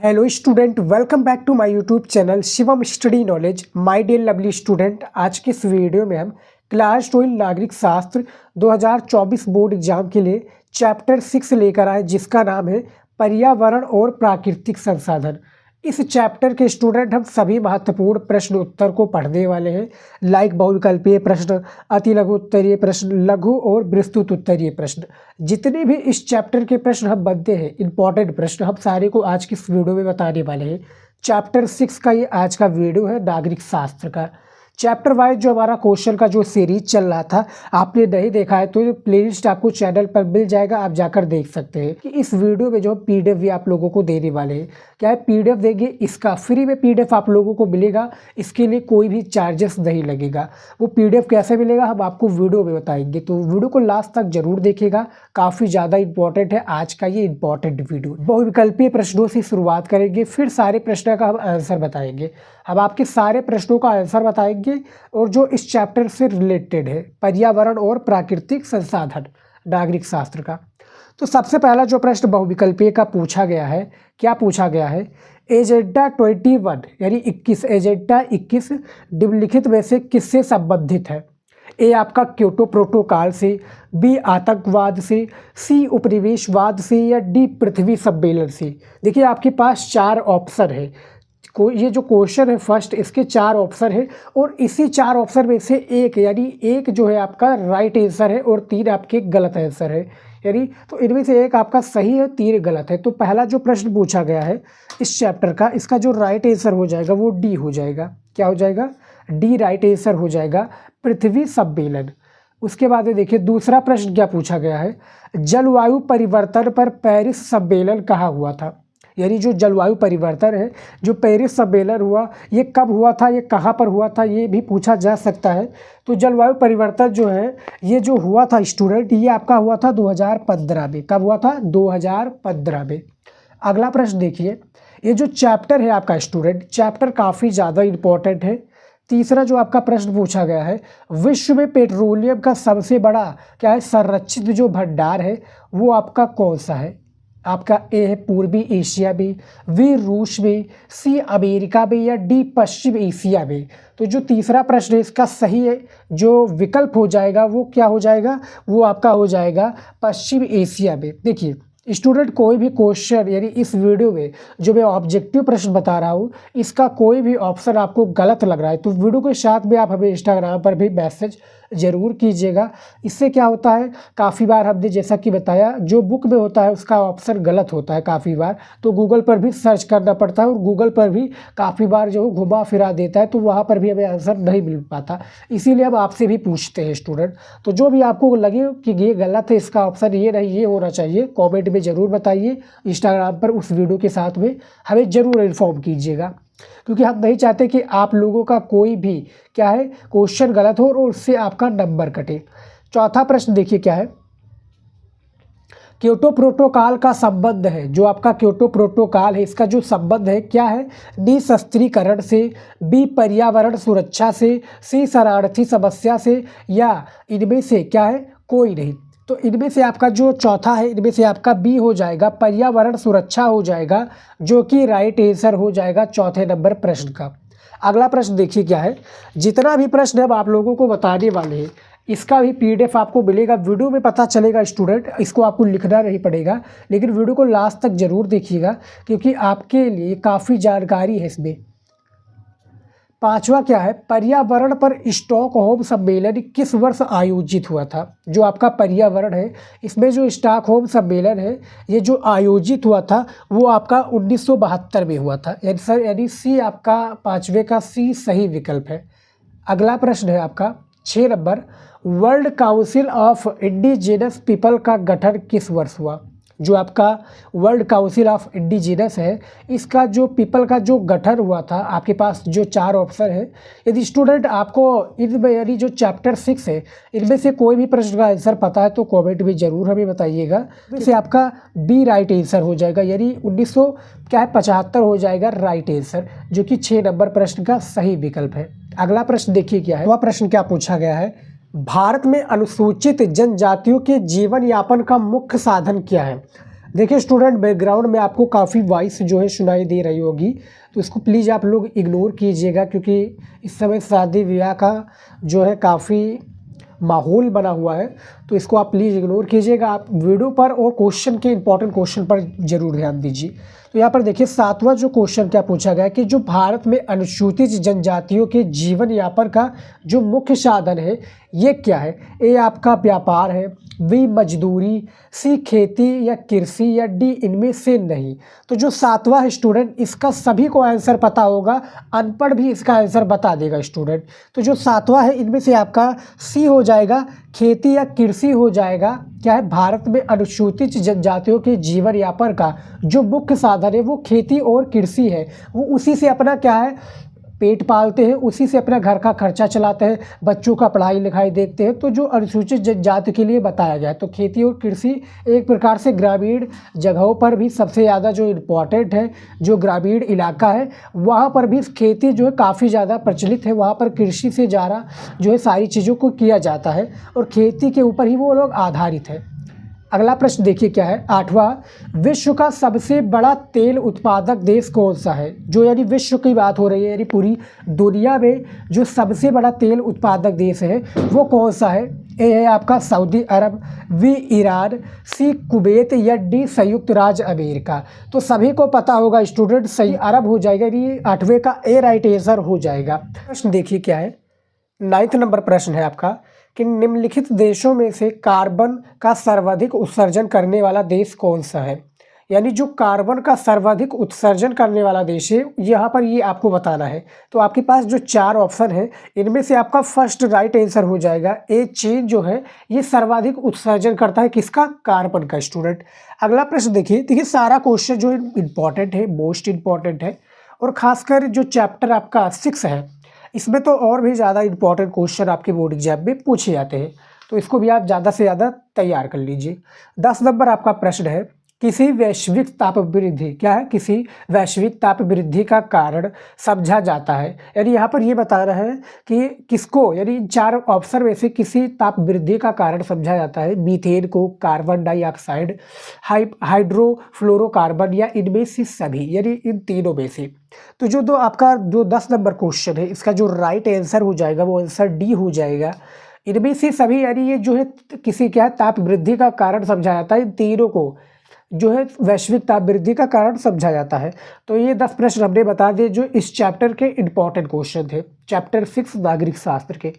Hello student, welcome back to my YouTube channel Shivam study knowledge. My dear lovely student, आज के इस video में हम क्लास 12 नागरिक शास्त्र 2024 बोर्ड एग्जाम के लिए चैप्टर 6 लेकर आए, जिसका नाम है पर्यावरण और प्राकृतिक संसाधन। इस चैप्टर के स्टूडेंट हम सभी महत्वपूर्ण प्रश्न उत्तर को पढ़ने वाले हैं, लाइक बहुविकल्पीय प्रश्न, अति लघु उत्तरीय प्रश्न, लघु और विस्तृत उत्तरीय प्रश्न। जितने भी इस चैप्टर के प्रश्न हम बनते हैं, इंपॉर्टेंट प्रश्न, हम सारे को आज की इस वीडियो में बताने वाले हैं। चैप्टर 6 का ये आज का वीडियो है, नागरिक शास्त्र का। चैप्टर वाइज जो हमारा क्वेश्चन का जो सीरीज चल रहा था, आपने नहीं देखा है तो प्लेलिस्ट आपको चैनल पर मिल जाएगा, आप जाकर देख सकते हैं। कि इस वीडियो में जो पीडीएफ भी आप लोगों को देने वाले हैं, क्या है पीडीएफ देंगे, इसका फ्री में पीडीएफ आप लोगों को मिलेगा, इसके लिए कोई भी चार्जेस नहीं लगेगा। वो पीडीएफ कैसे मिलेगा हम आपको वीडियो में बताएंगे, तो वीडियो को लास्ट तक जरूर देखिएगा, काफ़ी ज़्यादा इंपॉर्टेंट है आज का ये इंपॉर्टेंट वीडियो। बहुविकल्पीय प्रश्नों से शुरुआत करेंगे, फिर सारे प्रश्नों का हम आंसर बताएंगे। हम आपके सारे प्रश्नों का आंसर बताएंगे और जो इस चैप्टर से रिलेटेड है, पर्यावरण और प्राकृतिक संसाधन, नागरिक शास्त्र का। तो सबसे पहला जो प्रश्न बहुविकल्पीय का पूछा गया है, क्या पूछा गया है? एजेंडा 21 यानी 21, एजेंडा 21 निम्नलिखित में से किससे संबंधित है? ए आपका क्योटो प्रोटोकॉल से, बी आतंकवाद से, सी उपनिवेशवाद से, या डी पृथ्वी सम्मेलन से। देखिए आपके पास 4 ऑप्शन है। ये जो क्वेश्चन है फर्स्ट, इसके 4 ऑप्शन है और इसी 4 ऑप्शन में से एक यानी एक जो है आपका राइट आंसर है और 3 आपके गलत आंसर है। यानी तो इनमें से एक आपका सही है, 3 गलत है। तो पहला जो प्रश्न पूछा गया है इस चैप्टर का, इसका जो राइट आंसर हो जाएगा वो डी हो जाएगा। क्या हो जाएगा? डी राइट आंसर हो जाएगा, पृथ्वी सम्मेलन। उसके बाद देखिए दूसरा प्रश्न क्या पूछा गया है? जलवायु परिवर्तन पर पेरिस सम्मेलन कहाँ हुआ था? यानी जो जलवायु परिवर्तन है, जो पेरिस सम्मेलन हुआ, ये कब हुआ था, ये कहाँ पर हुआ था, ये भी पूछा जा सकता है। तो जलवायु परिवर्तन जो है ये जो हुआ था स्टूडेंट, ये आपका हुआ था 2015 में। कब हुआ था? 2015 में। अगला प्रश्न देखिए, ये जो चैप्टर है आपका स्टूडेंट, चैप्टर काफ़ी ज़्यादा इम्पोर्टेंट है। तीसरा जो आपका प्रश्न पूछा गया है, विश्व में पेट्रोलियम का सबसे बड़ा क्या है संरक्षित जो भंडार है वो आपका कौन सा है? आपका ए है पूर्वी एशिया में, बी रूस में, सी अमेरिका में, या डी पश्चिम एशिया में। तो जो तीसरा प्रश्न है इसका सही है जो विकल्प हो जाएगा वो क्या हो जाएगा? वो आपका हो जाएगा पश्चिम एशिया में। देखिए स्टूडेंट, कोई भी क्वेश्चन यानी इस वीडियो में जो मैं ऑब्जेक्टिव प्रश्न बता रहा हूँ, इसका कोई भी ऑप्शन आपको गलत लग रहा है तो वीडियो के साथ में आप हमें इंस्टाग्राम पर भी मैसेज ज़रूर कीजिएगा। इससे क्या होता है, काफ़ी बार हमने जैसा कि बताया जो बुक में होता है उसका ऑप्शन गलत होता है काफ़ी बार, तो गूगल पर भी सर्च करना पड़ता है और गूगल पर भी काफ़ी बार जो घुमा फिरा देता है, तो वहाँ पर भी हमें आंसर नहीं मिल पाता। इसीलिए हम आपसे भी पूछते हैं स्टूडेंट। तो जो भी आपको लगे कि ये गलत है, इसका ऑप्शन ये नहीं, ये होना चाहिए, कॉमेंट में ज़रूर बताइए। इंस्टाग्राम पर उस वीडियो के साथ में हमें ज़रूर इन्फॉर्म कीजिएगा, क्योंकि हम नहीं चाहते कि आप लोगों का कोई भी क्या है क्वेश्चन गलत हो और उससे आपका नंबर कटे। चौथा प्रश्न देखिए क्या है, क्योटो प्रोटोकॉल का संबंध है, जो आपका क्योटो प्रोटोकॉल है इसका जो संबंध है क्या है? निशस्त्रीकरण से, बी पर्यावरण सुरक्षा से, सी शरणार्थी समस्या से, या इनमें से क्या है कोई नहीं। तो इनमें से आपका जो चौथा है, इनमें से आपका बी हो जाएगा, पर्यावरण सुरक्षा हो जाएगा, जो कि राइट आंसर हो जाएगा चौथे नंबर प्रश्न का। अगला प्रश्न देखिए क्या है, जितना भी प्रश्न हम आप लोगों को बताने वाले हैं इसका भी पीडीएफ आपको मिलेगा, वीडियो में पता चलेगा स्टूडेंट, इसको आपको लिखना नहीं पड़ेगा, लेकिन वीडियो को लास्ट तक जरूर देखिएगा क्योंकि आपके लिए काफ़ी जानकारी है इसमें। पांचवा क्या है, पर्यावरण पर स्टॉकहोम सम्मेलन किस वर्ष आयोजित हुआ था? जो आपका पर्यावरण है इसमें जो स्टॉकहोम सम्मेलन है ये जो आयोजित हुआ था वो आपका 1972 में हुआ था। यानी सर यानी सी आपका पांचवे का सी सही विकल्प है। अगला प्रश्न है आपका 6 number, world council of indigenous people का गठन किस वर्ष हुआ? जो आपका वर्ल्ड काउंसिल ऑफ इंडिजिनस है इसका जो पीपल का जो गठन हुआ था, आपके पास जो 4 ऑप्शन है, यदि स्टूडेंट आपको इनमें यानी जो चैप्टर 6 है इनमें से कोई भी प्रश्न का आंसर पता है तो कमेंट में ज़रूर हमें बताइएगा। वैसे आपका डी राइट आंसर हो जाएगा, यानी 1975 हो जाएगा राइट आंसर, जो कि 6 नंबर प्रश्न का सही विकल्प है। अगला प्रश्न देखिए क्या है, वह प्रश्न क्या पूछा गया है, भारत में अनुसूचित जनजातियों के जीवन यापन का मुख्य साधन क्या है? देखिए स्टूडेंट, बैकग्राउंड में आपको काफ़ी वॉइस जो है सुनाई दे रही होगी, तो इसको प्लीज़ आप लोग इग्नोर कीजिएगा, क्योंकि इस समय शादी ब्याह का जो है काफ़ी माहौल बना हुआ है, तो इसको आप प्लीज़ इग्नोर कीजिएगा। आप वीडियो पर और क्वेश्चन के इंपॉर्टेंट क्वेश्चन पर ज़रूर ध्यान दीजिए। तो यहाँ पर देखिए 7वां जो क्वेश्चन क्या पूछा गया है कि जो भारत में अनुसूचित जनजातियों के जीवन यापन का जो मुख्य साधन है ये क्या है। ए आपका व्यापार है, बी मजदूरी, सी खेती या कृषि, या डी इनमें से नहीं। तो जो 7वां है स्टूडेंट, इसका सभी को आंसर पता होगा, अनपढ़ भी इसका आंसर बता देगा स्टूडेंट। तो जो 7वां है इनमें से आपका सी हो जाएगा, खेती या कृषि हो जाएगा। क्या है, भारत में अनुसूचित जनजातियों के जीवन यापन का जो मुख्य साधन है वो खेती और कृषि है। वो उसी से अपना क्या है पेट पालते हैं, उसी से अपना घर का खर्चा चलाते हैं, बच्चों का पढ़ाई लिखाई देखते हैं। तो जो अनुसूचित जनजाति के लिए बताया गया है, तो खेती और कृषि एक प्रकार से ग्रामीण जगहों पर भी सबसे ज़्यादा जो इम्पोर्टेंट है, जो ग्रामीण इलाका है वहाँ पर भी खेती जो है काफ़ी ज़्यादा प्रचलित है। वहाँ पर कृषि से ज़्यादा जो है सारी चीज़ों को किया जाता है और खेती के ऊपर ही वो लोग आधारित है। अगला प्रश्न देखिए क्या है, 8वां, विश्व का सबसे बड़ा तेल उत्पादक देश कौन सा है। जो यानी विश्व की बात हो रही है, यानी पूरी दुनिया में जो सबसे बड़ा तेल उत्पादक देश है वो कौन सा है। ए है आपका सऊदी अरब, बी ईरान, सी कुवैत, या डी संयुक्त राज्य अमेरिका। तो सभी को पता होगा स्टूडेंट, सही अरब हो जाएगा, यानी 8वें का ए राइट आंसर हो जाएगा। प्रश्न देखिए क्या है, 9 नंबर प्रश्न है आपका कि निम्नलिखित देशों में से कार्बन का सर्वाधिक उत्सर्जन करने वाला देश कौन सा है। यानी जो कार्बन का सर्वाधिक उत्सर्जन करने वाला देश है, यहाँ पर ये आपको बताना है। तो आपके पास जो 4 ऑप्शन है इनमें से आपका फर्स्ट राइट आंसर हो जाएगा ए, चीन जो है ये सर्वाधिक उत्सर्जन करता है किसका, कार्बन का स्टूडेंट। अगला प्रश्न देखिए सारा क्वेश्चन जो इम्पॉर्टेंट है, मोस्ट इम्पॉर्टेंट है, और खासकर जो चैप्टर आपका 6 है इसमें तो और भी ज़्यादा इंपॉर्टेंट क्वेश्चन आपके बोर्ड एग्जाम में पूछे जाते हैं, तो इसको भी आप ज़्यादा से ज़्यादा तैयार कर लीजिए। 10 नंबर आपका प्रश्न है, किसी वैश्विक ताप वृद्धि, क्या है, किसी वैश्विक ताप वृद्धि का कारण समझा जाता है। यानी यहाँ पर ये बताना है कि किसको, यानी इन 4 ऑप्शन में से किसी ताप वृद्धि का कारण समझा जाता है। मीथेन को, कार्बन डाइऑक्साइड, हाइड्रोफ्लोरोकार्बन, या इनमें से सभी, यानी इन तीनों में से। तो जो आपका 10 नंबर क्वेश्चन है इसका जो राइट आंसर हो जाएगा वो आंसर डी हो जाएगा, इनमें से सभी। यानी ये जो है किसी क्या है ताप वृद्धि का कारण समझा जाता है, इन तीनों को जो है वैश्विक ताप वृद्धि का कारण समझा जाता है। तो ये 10 प्रश्न हमने बता दिए जो इस चैप्टर के इंपॉर्टेंट क्वेश्चन थे, चैप्टर 6 नागरिक शास्त्र के।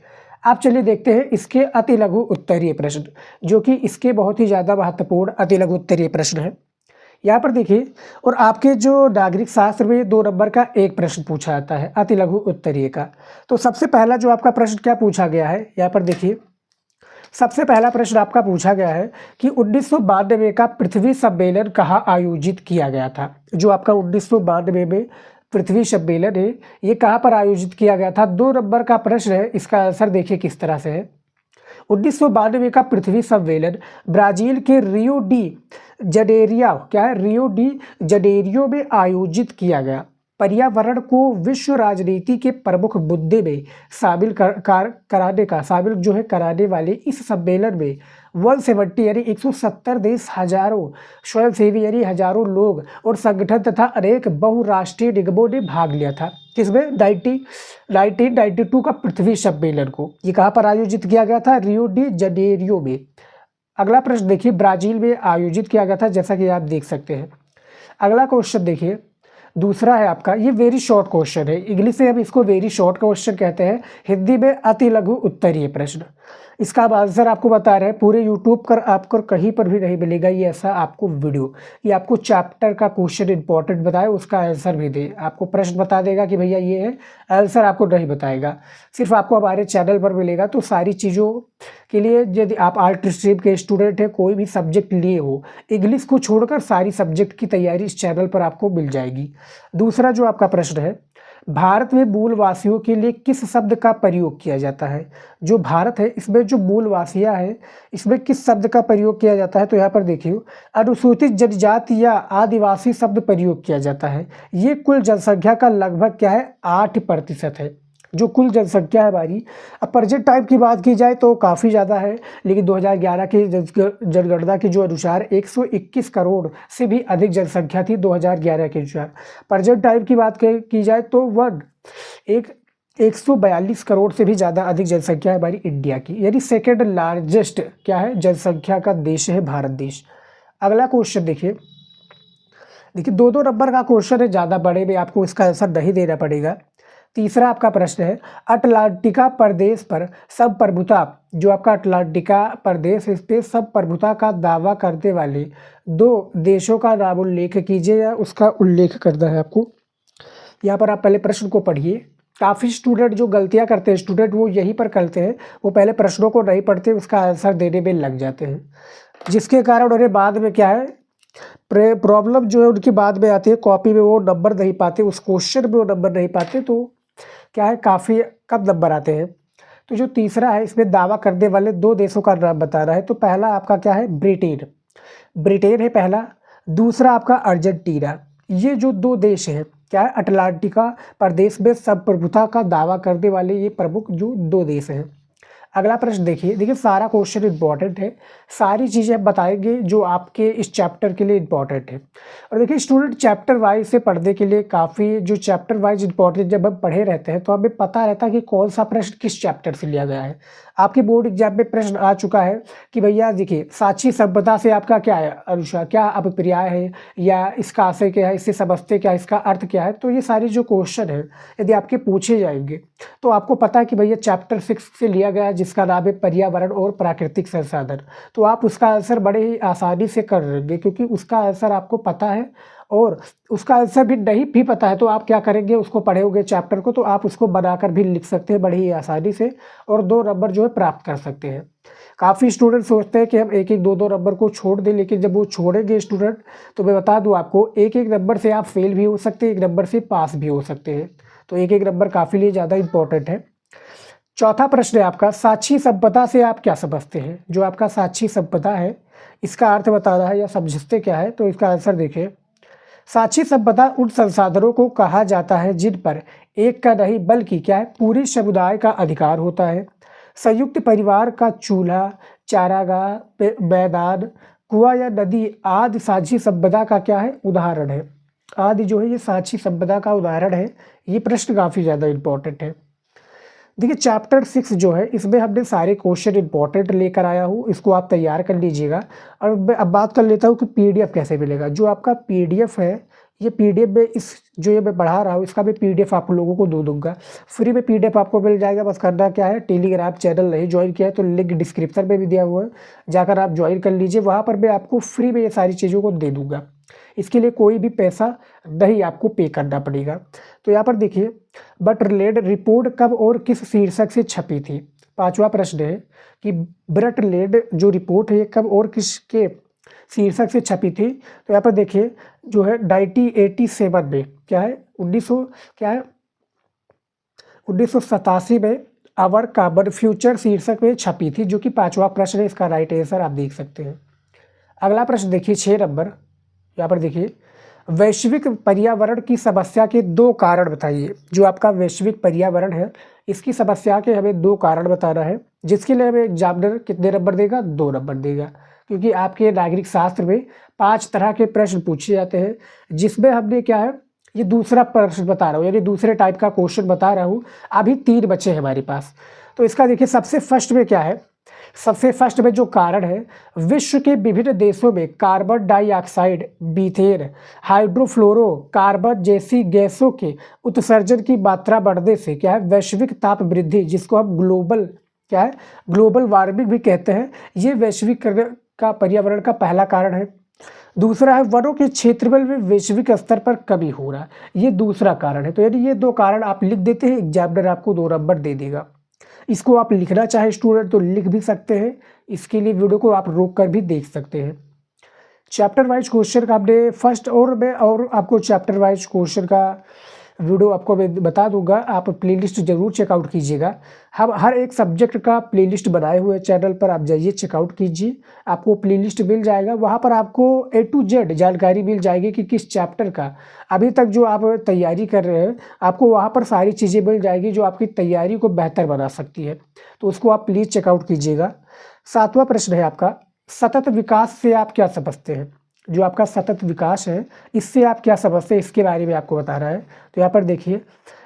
आप चलिए देखते हैं इसके अति लघु उत्तरीय प्रश्न, जो कि इसके बहुत ही ज़्यादा महत्वपूर्ण अति लघु उत्तरीय प्रश्न है। यहाँ पर देखिए, और आपके जो नागरिक शास्त्र में 2 नंबर का एक प्रश्न पूछा जाता है अति लघु उत्तरीय का। तो सबसे पहला जो आपका प्रश्न क्या पूछा गया है, यहाँ पर देखिए सबसे पहला प्रश्न आपका पूछा गया है कि 1992 का पृथ्वी सम्मेलन कहाँ आयोजित किया गया था। जो आपका 1992 में पृथ्वी सम्मेलन है ये कहाँ पर आयोजित किया गया था। 2 नंबर का प्रश्न है, इसका आंसर देखिए किस तरह से है। 1992 का पृथ्वी सम्मेलन ब्राजील के रियो डी जनेरियो, क्या है, रियो डी जनेरियो में आयोजित किया गया। पर्यावरण को विश्व राजनीति के प्रमुख मुद्दे में शामिल कराने वाले इस सम्मेलन में 170 यानी 170 देश, हजारों स्वयंसेवी यानी हजारों लोग और संगठन तथा अनेक बहुराष्ट्रीय निगमों ने भाग लिया था। किसमें, 1992 का पृथ्वी सम्मेलन को। ये कहाँ पर आयोजित किया गया था, रियो डी जनेरियो में। अगला प्रश्न देखिए, ब्राजील में आयोजित किया गया था, जैसा कि आप देख सकते हैं। अगला क्वेश्चन देखिए, दूसरा है आपका, ये वेरी शॉर्ट क्वेश्चन है, इंग्लिश में हम इसको वेरी शॉर्ट क्वेश्चन कहते हैं, हिंदी में अति लघु उत्तरीय प्रश्न। इसका आंसर आपको बता रहे हैं, पूरे यूट्यूब पर आपको कहीं पर भी नहीं मिलेगा ये ऐसा आपको वीडियो। ये आपको चैप्टर का क्वेश्चन इंपॉर्टेंट बताए, उसका आंसर भी दे, आपको प्रश्न बता देगा कि भैया ये है, आंसर आपको नहीं बताएगा। सिर्फ आपको हमारे चैनल पर मिलेगा। तो सारी चीज़ों के लिए यदि आप आर्ट स्ट्रीम के स्टूडेंट हैं, कोई भी सब्जेक्ट लिए हो, इंग्लिश को छोड़कर सारी सब्जेक्ट की तैयारी इस चैनल पर आपको मिल जाएगी। दूसरा जो आपका प्रश्न है, भारत में मूलवासियों के लिए किस शब्द का प्रयोग किया जाता है। जो भारत है इसमें जो मूलवासियाँ हैं इसमें किस शब्द का प्रयोग किया जाता है। तो यहाँ पर देखिए अनुसूचित जनजाति या आदिवासी शब्द प्रयोग किया जाता है। ये कुल जनसंख्या का लगभग क्या है, 8% है। जो कुल जनसंख्या है हमारी, अब प्रेजेंट टाइम की बात की जाए तो काफ़ी ज़्यादा है, लेकिन 2011 की जनगणना के जो अनुसार 121 करोड़ से भी अधिक जनसंख्या थी 2011 के अनुसार। प्रेजेंट टाइम की बात की जाए तो 142 करोड़ से भी ज़्यादा अधिक जनसंख्या है हमारी इंडिया की, यानी सेकेंड लार्जेस्ट क्या है जनसंख्या का देश है भारत देश। अगला क्वेश्चन देखिए, दो दो नंबर का क्वेश्चन है, ज़्यादा बड़े में आपको इसका आंसर नहीं देना पड़ेगा। तीसरा आपका प्रश्न है, अटलांटिका प्रदेश पर संप्रभुता, जो आपका अटलांटिका प्रदेश इस पे संप्रभुता का दावा करने वाले दो देशों का नाम उल्लेख कीजिए, या उसका उल्लेख करना है आपको। यहाँ पर आप पहले प्रश्न को पढ़िए। काफ़ी स्टूडेंट जो गलतियाँ करते हैं स्टूडेंट वो यहीं पर करते हैं, वो पहले प्रश्नों को नहीं पढ़ते, उसका आंसर देने में लग जाते हैं, जिसके कारण उन्हें बाद में क्या है प्रॉब्लम जो है उनकी बाद में आती है, कॉपी में वो नंबर नहीं पाते, उस क्वेश्चन में वो नंबर नहीं पाते, तो क्या है काफ़ी कम नंबर आते हैं। तो जो तीसरा है इसमें दावा करने वाले दो देशों का नाम बताना है, तो पहला आपका क्या है ब्रिटेन, ब्रिटेन है पहला, दूसरा आपका अर्जेंटीना। ये जो दो देश हैं क्या है अटलांटिका प्रदेश में संप्रभुता का दावा करने वाले ये प्रमुख जो दो देश हैं। अगला प्रश्न देखिए सारा क्वेश्चन इंपॉर्टेंट है, सारी चीज़ें बताएंगे जो आपके इस चैप्टर के लिए इंपॉर्टेंट है। और देखिए स्टूडेंट चैप्टर वाइज से पढ़ने के लिए काफ़ी जो चैप्टर वाइज इंपॉर्टेंट जब हम पढ़े रहते हैं तो हमें पता रहता है कि कौन सा प्रश्न किस चैप्टर से लिया गया है। आपके बोर्ड एग्जाम में प्रश्न आ चुका है कि भैया देखिए साक्षी सभ्यता से आपका क्या है अनुसार क्या अभिप्राय है, या इसका आशय क्या है, इससे समझते क्या, इसका अर्थ क्या है। तो ये सारे जो क्वेश्चन है यदि आपके पूछे जाएंगे तो आपको पता है कि भैया चैप्टर 6 से लिया गया है, जिसका नाम है पर्यावरण और प्राकृतिक संसाधन। तो आप उसका आंसर बड़े ही आसानी से कर लेंगे, क्योंकि उसका आंसर आपको पता है, और उसका आंसर भी नहीं भी पता है तो आप क्या करेंगे उसको पढ़े चैप्टर को, तो आप उसको बनाकर भी लिख सकते हैं बड़ी ही आसानी से, और 2 नंबर जो है प्राप्त कर सकते हैं। काफ़ी स्टूडेंट सोचते हैं कि हम एक एक 2 नंबर को छोड़ दें, लेकिन जब वो छोड़ेंगे स्टूडेंट तो मैं बता दूं आपको एक नंबर से आप फेल भी हो सकते हैं, 1 नंबर से पास भी हो सकते हैं। तो एक नंबर काफ़ी लिए ज़्यादा इंपॉर्टेंट है। चौथा प्रश्न है आपका, साक्षी संपदा से आप क्या समझते हैं। जो आपका साक्षी संपदा है इसका अर्थ बताना है या समझते क्या है, तो इसका आंसर देखिए। साक्षी संपदा उन संसाधनों को कहा जाता है जिन पर एक का नहीं बल्कि क्या है पूरे समुदाय का अधिकार होता है। संयुक्त परिवार का चूल्हा, चारागाह, मैदान, कुआं या नदी आदि साक्षी संपदा का क्या है उदाहरण है। आदि जो है ये साक्षी संपदा का उदाहरण है। ये प्रश्न काफ़ी ज़्यादा इंपॉर्टेंट है। देखिए चैप्टर 6 जो है इसमें हमने सारे क्वेश्चन इंपॉर्टेंट लेकर आया हूँ, इसको आप तैयार कर लीजिएगा। और मैं अब बात कर लेता हूँ कि पीडीएफ कैसे मिलेगा। जो आपका पीडीएफ है ये पीडीएफ में इस जो ये मैं पढ़ा रहा हूँ इसका भी पीडीएफ आप लोगों को दे दूंगा, फ्री में पीडीएफ आपको मिल जाएगा। बस करना क्या है, टेलीग्राम चैनल नहीं ज्वाइन किया है तो लिंक डिस्क्रिप्शन में भी दिया हुआ है, जाकर आप ज्वाइन कर लीजिए। वहाँ पर मैं आपको फ्री में ये सारी चीज़ों को दे दूँगा, इसके लिए कोई भी पैसा नहीं आपको पे करना पड़ेगा। तो यहाँ पर देखिए, बट लेड रिपोर्ट कब और किस शीर्षक से छपी थी। 5वां प्रश्न है कि ब्रट लेड जो रिपोर्ट है कब और किसके शीर्षक से छपी थी। तो यहाँ पर देखिए जो है 1987 में क्या है 1987 में आवर कार्बन फ्यूचर शीर्षक में छपी थी, जो कि 5वां प्रश्न है। इसका राइट आंसर आप देख सकते हैं। अगला प्रश्न देखिए 6 नंबर, यहाँ पर देखिए वैश्विक पर्यावरण की समस्या के 2 कारण बताइए। जो आपका वैश्विक पर्यावरण है इसकी समस्या के हमें 2 कारण बताना है, जिसके लिए हमें एग्जामिनर कितने नंबर देगा, 2 नंबर देगा। क्योंकि आपके नागरिक शास्त्र में 5 तरह के प्रश्न पूछे जाते हैं, जिसमें हमने क्या है ये दूसरा प्रश्न बता रहा हूँ, यानी दूसरे टाइप का क्वेश्चन बता रहा हूँ। अभी 3 बचे हैं हमारे पास। तो इसका देखिए सबसे फर्स्ट में क्या है, सबसे फर्स्ट में जो कारण है विश्व के विभिन्न देशों में कार्बन डाइऑक्साइड, मीथेन, हाइड्रोफ्लोरो कार्बन जैसी गैसों के उत्सर्जन की मात्रा बढ़ने से क्या है वैश्विक ताप वृद्धि, जिसको हम ग्लोबल वार्मिंग भी कहते हैं, ये वैश्वीकरण का पर्यावरण का पहला कारण है। दूसरा है वनों के क्षेत्रफल में वैश्विक स्तर पर कमी हो रहा है, ये दूसरा कारण है। तो यदि ये 2 कारण आप लिख देते हैं एग्जामिनर आपको 2 नंबर दे देगा। इसको आप लिखना चाहे स्टूडेंट तो लिख भी सकते हैं, इसके लिए वीडियो को आप रोक कर भी देख सकते हैं। चैप्टर वाइज क्वेश्चन का आपने फर्स्ट और आपको चैप्टर वाइज क्वेश्चन का वीडियो आपको मैं बता दूंगा, आप प्लेलिस्ट ज़रूर चेकआउट कीजिएगा। हम हर एक सब्जेक्ट का प्लेलिस्ट बनाए हुए चैनल पर, आप जाइए चेकआउट कीजिए, आपको प्लेलिस्ट मिल जाएगा। वहाँ पर आपको A to Z जानकारी मिल जाएगी कि किस चैप्टर का अभी तक जो आप तैयारी कर रहे हैं, आपको वहाँ पर सारी चीज़ें मिल जाएगी जो आपकी तैयारी को बेहतर बना सकती है। तो उसको आप प्लीज़ चेकआउट कीजिएगा। 7वां प्रश्न है आपका, सतत विकास से आप क्या समझते हैं? जो आपका सतत विकास है, इससे आप क्या समझते हैं, इसके बारे में आपको बता रहा है। तो यहाँ पर देखिए,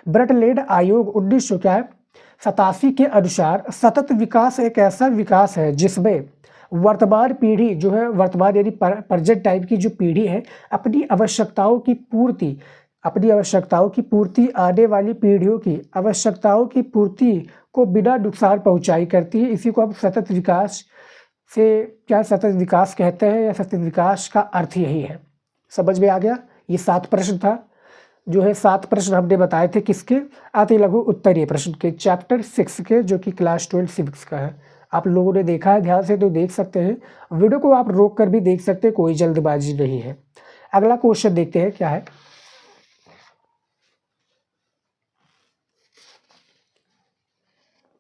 ब्रटलैंड आयोग 1987 के अनुसार सतत विकास एक ऐसा विकास है जिसमें वर्तमान पीढ़ी जो है, वर्तमान यानी प्रेजेंट टाइम की जो पीढ़ी है, अपनी आवश्यकताओं की पूर्ति आने वाली पीढ़ियों की आवश्यकताओं की पूर्ति को बिना नुकसान पहुंचाई करती है। इसी को हम सतत विकास से क्या सतत विकास कहते हैं, या सतत विकास का अर्थ यही है। समझ में आ गया? ये 7 प्रश्न था, जो है 7 प्रश्न हमने बताए थे किसके, अति लघु उत्तरीय प्रश्न के, चैप्टर 6 के, जो कि क्लास 12 सिविक्स का है। आप लोगों ने देखा है ध्यान से तो देख सकते हैं, वीडियो को आप रोक कर भी देख सकते हैं, कोई जल्दबाजी नहीं है। अगला क्वेश्चन देखते हैं क्या है।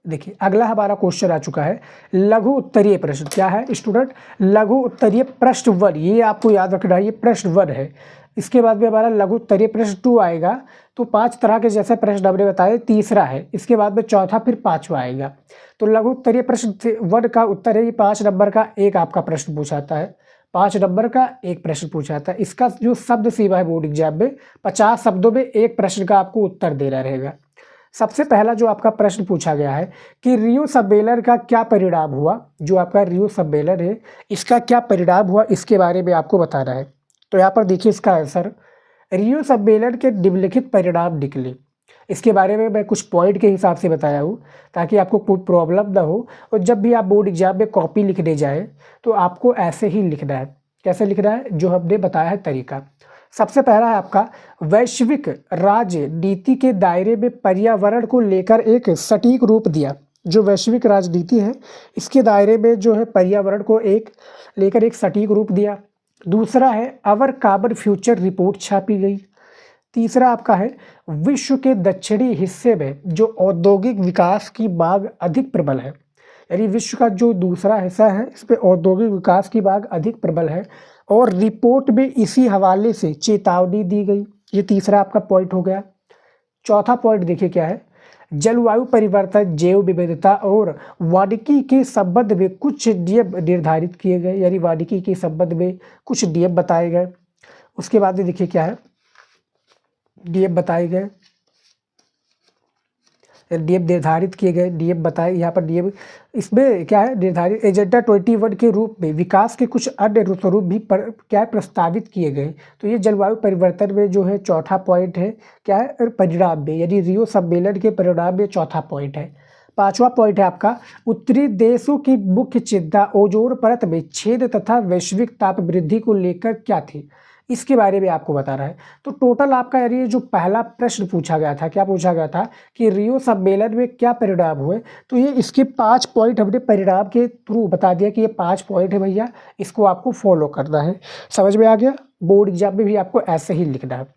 देखिए, अगला हमारा क्वेश्चन आ चुका है, लघु उत्तरीय प्रश्न। क्या है स्टूडेंट? लघु उत्तरीय प्रश्न 1, ये आपको याद रखना है, ये प्रश्न 1 है। इसके बाद में हमारा लघु उत्तरीय प्रश्न 2 आएगा। तो 5 तरह के जैसे प्रश्न हमने बताए, तीसरा है, इसके बाद में चौथा, फिर 5वां आएगा। तो लघु उत्तरीय प्रश्न 1 का उत्तर है ये 5 नंबर का एक आपका प्रश्न पूछाता है, 5 नंबर का एक प्रश्न पूछाता है। इसका जो शब्द सीमा है बोर्ड एग्जाम में, 50 शब्दों में एक प्रश्न का आपको उत्तर देना रहेगा। सबसे पहला जो आपका प्रश्न पूछा गया है कि रियो सम्मेलन का क्या परिणाम हुआ। जो आपका रियो सम्मेलन है, इसका क्या परिणाम हुआ, इसके बारे में आपको बताना है। तो यहाँ पर देखिए इसका आंसर, रियो सम्मेलन के निम्नलिखित परिणाम निकले। इसके बारे में मैं कुछ पॉइंट के हिसाब से बताया हूँ, ताकि आपको कोई प्रॉब्लम ना हो। और जब भी आप बोर्ड एग्जाम में कॉपी लिखने जाए तो आपको ऐसे ही लिखना है। कैसे लिखना है? जो हमने बताया है तरीका। सबसे पहला है आपका, वैश्विक राजनीति के दायरे में पर्यावरण को लेकर एक सटीक रूप दिया। जो वैश्विक राजनीति है, इसके दायरे में जो है पर्यावरण को लेकर एक सटीक रूप दिया। दूसरा है, अवर कार्बन फ्यूचर रिपोर्ट छापी गई। तीसरा आपका है, विश्व के दक्षिणी हिस्से में जो औद्योगिक विकास की मांग अधिक प्रबल है, यानी विश्व का जो दूसरा हिस्सा है, इस पे औद्योगिक विकास की मांग अधिक प्रबल है, और रिपोर्ट में इसी हवाले से चेतावनी दी गई। ये तीसरा आपका पॉइंट हो गया। चौथा पॉइंट देखिए क्या है, जलवायु परिवर्तन, जैव विविधता और वानिकी के संबंध में कुछ नियम निर्धारित किए गए, यानी वानिकी के संबंध में कुछ नियम बताए गए। उसके बाद में देखिए क्या है, नियम बताए गए, नियम निर्धारित किए गए, नियम बताए। यहाँ पर नियम, इसमें क्या है, निर्धारित एजेंडा 21 के रूप में विकास के कुछ अन्य स्वरूप भी क्या है, प्रस्तावित किए गए। तो ये जलवायु परिवर्तन में जो है चौथा पॉइंट है, क्या है, परिणाम में, यानी रियो सम्मेलन के परिणाम में चौथा पॉइंट है। 5वां पॉइंट है आपका, उत्तरी देशों की मुख्य चिंता ओजोन परत में छेद तथा वैश्विक ताप वृद्धि को लेकर क्या थी, इसके बारे में आपको बता रहा है। तो टोटल आपका यानी जो पहला प्रश्न पूछा गया था, क्या पूछा गया था कि रियो सम्मेलन में क्या परिणाम हुए, तो ये इसके 5 पॉइंट हमने परिणाम के थ्रू बता दिया कि ये 5 पॉइंट है भैया, इसको आपको फॉलो करना है। समझ में आ गया? बोर्ड एग्जाम में भी आपको ऐसे ही लिखना है।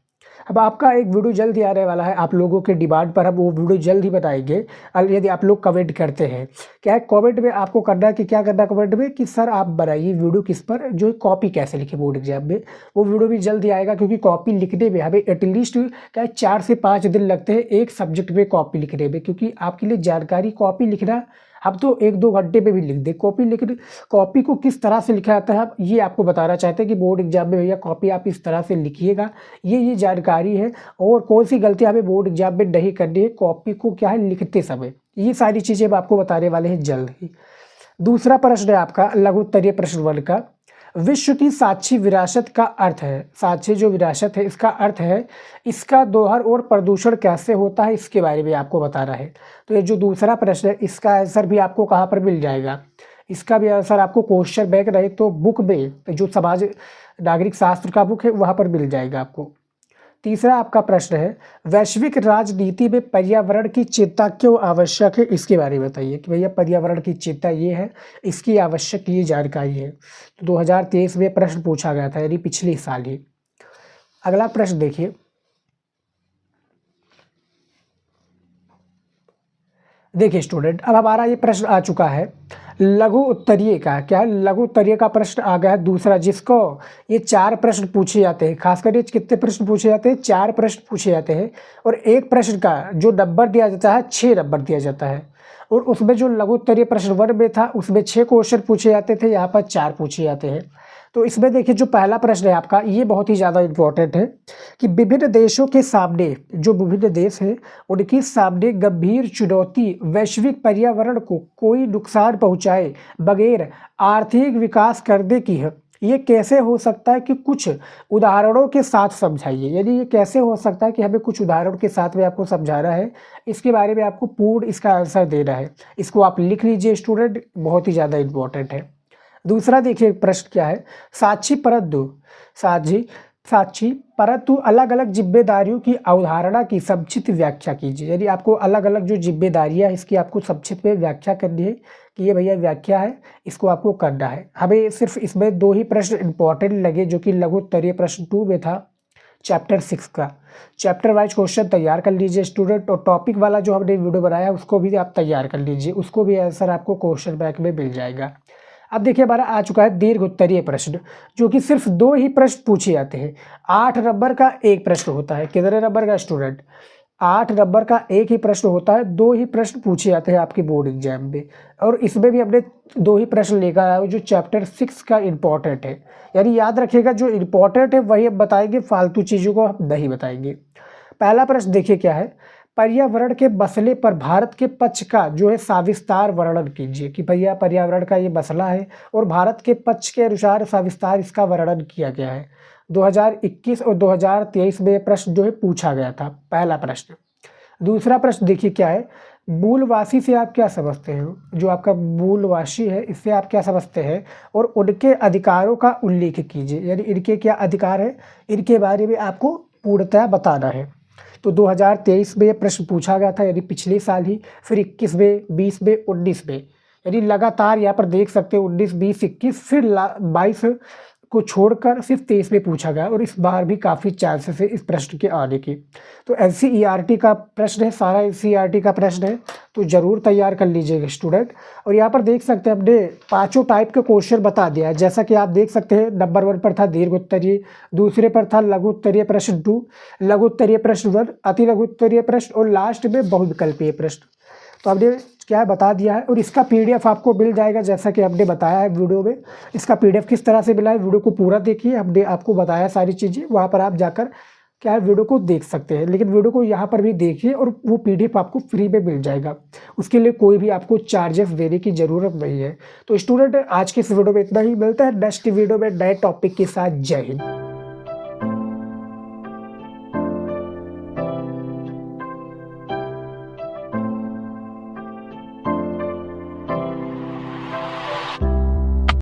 अब आपका एक वीडियो जल्द ही आने वाला है, आप लोगों के डिमांड पर हम वो वीडियो जल्द ही बनाएंगे। यदि आप लोग कमेंट करते हैं, क्या है, कमेंट में आपको करना है कि क्या करना है कमेंट में, कि सर आप बनाइए वीडियो किस पर, जो कॉपी कैसे लिखे बोर्ड एग्जाम में। वो वीडियो भी जल्द ही आएगा, क्योंकि कॉपी लिखने में हमें एटलीस्ट क्या है 4 से 5 दिन लगते हैं एक सब्जेक्ट में कॉपी लिखने में, क्योंकि आपके लिए जानकारी कॉपी लिखना अब तो 1-2 घंटे में भी लिख दे। कॉपी को किस तरह से लिखा जाता है, आप ये आपको बताना चाहते हैं कि बोर्ड एग्जाम में भैया कॉपी आप इस तरह से लिखिएगा, ये जानकारी है। और कौन सी गलती हमें बोर्ड एग्जाम में नहीं करनी है कॉपी को क्या है लिखते समय, ये सारी चीज़ें हम आपको बताने वाले हैं जल्द ही। दूसरा प्रश्न है आपका लघु उत्तरीय प्रश्न 1 का, विश्व की साक्षी विरासत का अर्थ है। साक्षी जो विरासत है, इसका अर्थ है इसका दोहन और प्रदूषण कैसे होता है, इसके बारे में आपको बताना है। तो ये जो दूसरा प्रश्न है, इसका आंसर भी आपको कहाँ पर मिल जाएगा, इसका भी आंसर आपको क्वेश्चन बैंक रहे तो बुक में, जो समाज नागरिक शास्त्र का बुक है वहाँ पर मिल जाएगा आपको। तीसरा आपका प्रश्न है, वैश्विक राजनीति में पर्यावरण की चिंता क्यों आवश्यक है, इसके बारे में बताइए कि भैया पर्यावरण की चिंता ये है, इसकी आवश्यक ये जानकारी है। तो 2023 में प्रश्न पूछा गया था, यानी पिछले साल ही। अगला प्रश्न देखिए, देखिए स्टूडेंट, अब हमारा ये प्रश्न आ चुका है लघु उत्तरीय का। क्या है? लघु उत्तरीय का प्रश्न आ गया है दूसरा, जिसको ये 4 प्रश्न पूछे जाते हैं। खासकर ये कितने प्रश्न पूछे जाते हैं? 4 प्रश्न पूछे जाते हैं। और एक प्रश्न का जो नंबर दिया जाता है 6 नंबर दिया जाता है। और उसमें जो लघु उत्तरीय प्रश्न 1 में था उसमें 6 क्वेश्चन पूछे जाते थे, यहाँ पर 4 पूछे जाते हैं। तो इसमें देखिए जो पहला प्रश्न है आपका, ये बहुत ही ज़्यादा इम्पोर्टेंट है कि विभिन्न देशों के सामने, जो विभिन्न देश हैं उनके सामने गंभीर चुनौती वैश्विक पर्यावरण को कोई नुकसान पहुंचाए बगैर आर्थिक विकास करने की है। ये कैसे हो सकता है कि कुछ उदाहरणों के साथ समझाइए। यानी ये कैसे हो सकता है कि हमें कुछ उदाहरणों के साथ में आपको समझाना है, इसके बारे में आपको पूर्ण इसका आंसर देना है। इसको आप लिख लीजिए स्टूडेंट, बहुत ही ज़्यादा इम्पोर्टेंट है। दूसरा देखिए प्रश्न क्या है, साझी परंतु अलग अलग जिम्मेदारियों की अवधारणा की संक्षिप्त व्याख्या कीजिए। यानी आपको अलग अलग जो जिम्मेदारियां हैं इसकी आपको संक्षिप्त में व्याख्या करनी है कि ये भैया व्याख्या है, इसको आपको करना है। हमें सिर्फ इसमें 2 ही प्रश्न इंपॉर्टेंट लगे, जो कि लघु उत्तरीय प्रश्न 2 में था चैप्टर 6 का। चैप्टर वाइज क्वेश्चन तैयार कर लीजिए स्टूडेंट, और टॉपिक वाला जो हमने वीडियो बनाया उसको भी आप तैयार कर लीजिए, उसको भी आंसर आपको क्वेश्चन बैंक में मिल जाएगा। अब देखिए हमारा आ चुका है दीर्घ उत्तरीय प्रश्न, जो कि सिर्फ 2 ही प्रश्न पूछे जाते हैं। 8 नंबर का एक प्रश्न होता है। कितने नंबर का स्टूडेंट? 8 नंबर का एक ही प्रश्न होता है, 2 ही प्रश्न पूछे जाते हैं आपके बोर्ड एग्जाम में। और इसमें भी हमने 2 ही प्रश्न लेकर आया जो चैप्टर 6 का इम्पोर्टेंट है। यानी याद रखिएगा जो इम्पोर्टेंट है वही हम बताएंगे, फालतू चीज़ों को हम नहीं बताएंगे। पहला प्रश्न देखिए क्या है, पर्यावरण के मसले पर भारत के पक्ष का जो है सविस्तार वर्णन कीजिए। कि भैया पर्यावरण का ये मसला है और भारत के पक्ष के अनुसार सविस्तार इसका वर्णन किया गया है। 2021 और 2023 में प्रश्न जो है पूछा गया था, पहला प्रश्न। दूसरा प्रश्न देखिए क्या है, मूलवासी से आप क्या समझते हैं? जो आपका मूलवासी है इससे आप क्या समझते हैं, और उनके अधिकारों का उल्लेख कीजिए। यानी इनके क्या अधिकार है, इनके बारे में आपको पूर्णतः बताना है। तो 2023 में ये प्रश्न पूछा गया था, यानी पिछले साल ही। फिर 21 में, 20 में, 19 में, यानी लगातार यहाँ पर देख सकते हैं 19, 20, 21, फिर 22 को छोड़कर सिर्फ 23 में पूछा गया। और इस बार भी काफ़ी चांसेस है इस प्रश्न के आने की। तो NCERT का प्रश्न है, सारा NCERT का प्रश्न है, तो ज़रूर तैयार कर लीजिएगा स्टूडेंट। और यहाँ पर देख सकते हैं हमने 5 टाइप के क्वेश्चन बता दिया है। जैसा कि आप देख सकते हैं नंबर 1 पर था दीर्घ उत्तरीय, दूसरे पर था लघु उत्तरीय प्रश्न 2, लघु उत्तरीय प्रश्न 1, अति लघु उत्तरीय प्रश्न, और लास्ट में बहुविकल्पीय प्रश्न। तो हमने क्या बता दिया है। और इसका PDF आपको मिल जाएगा, जैसा कि हमने बताया है वीडियो में। इसका PDF किस तरह से मिला है, वीडियो को पूरा देखिए, हमने आपको बताया सारी चीज़ें। वहाँ पर आप जाकर क्या है वीडियो को देख सकते हैं, लेकिन वीडियो को यहाँ पर भी देखिए, और वो PDF आपको फ्री में मिल जाएगा। उसके लिए कोई भी आपको चार्जेस देने की ज़रूरत नहीं है। तो स्टूडेंट आज के इस वीडियो में इतना ही, मिलता है नेक्स्ट वीडियो में नए टॉपिक के साथ। जय हिंद।